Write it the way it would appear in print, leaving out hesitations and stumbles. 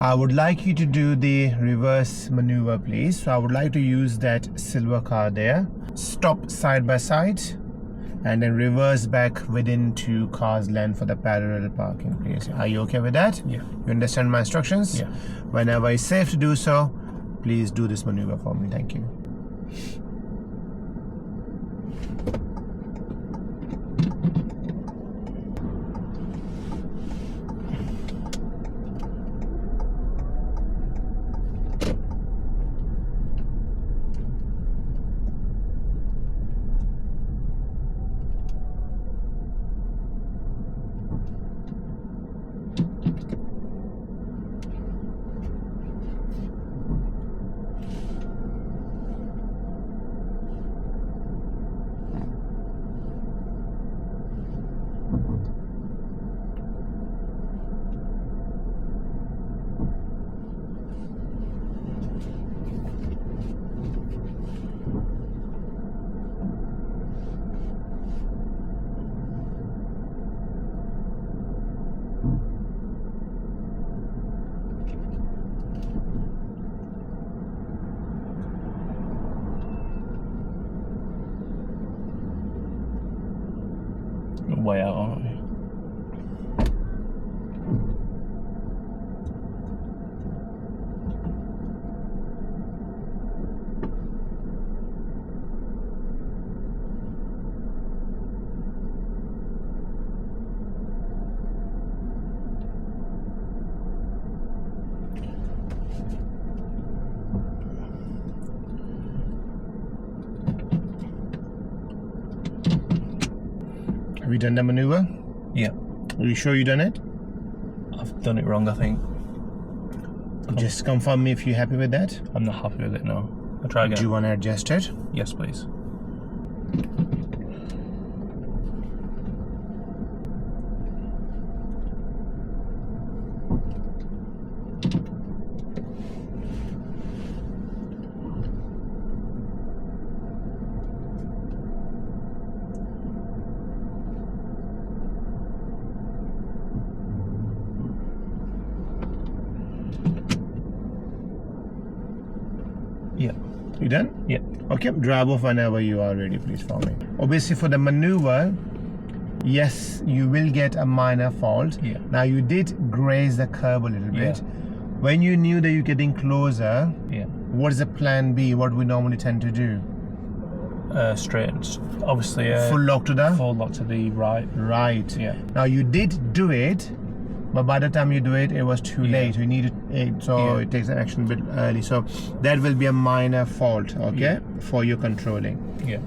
I would like you to do the reverse maneuver, please. So I would like to use that silver car there. Stop side by side and then reverse back within 2 cars length for the parallel parking, please. Are you okay with that? Yeah. You understand my instructions? Yeah. Whenever it's safe to do so, please do this maneuver for me. Thank you. Way out, aren't we? Have you done the maneuver? Yeah. Are you sure you done it? I've done it wrong, I think. Just confirm me if you're happy with that. I'm not happy with it now. I'll try again. Do you want to adjust it? Yes, please. Yeah. You done? Yeah. Okay, drive off whenever you are ready, please, for me. Obviously, for the maneuver, yes, you will get a minor fault. Yeah. Now, you did graze the curb a little Yeah. bit. When you knew that you're getting closer, Yeah. what is the plan B? What we normally tend to do? Straight. Obviously, Full lock to the? full lock to the right. Right. Yeah. Now, you did do it, but by the time you do it, it was too Yeah. late. You needed it, so Yeah. it takes an action a bit early. So that will be a minor fault, okay, Yeah. for your controlling. Yeah.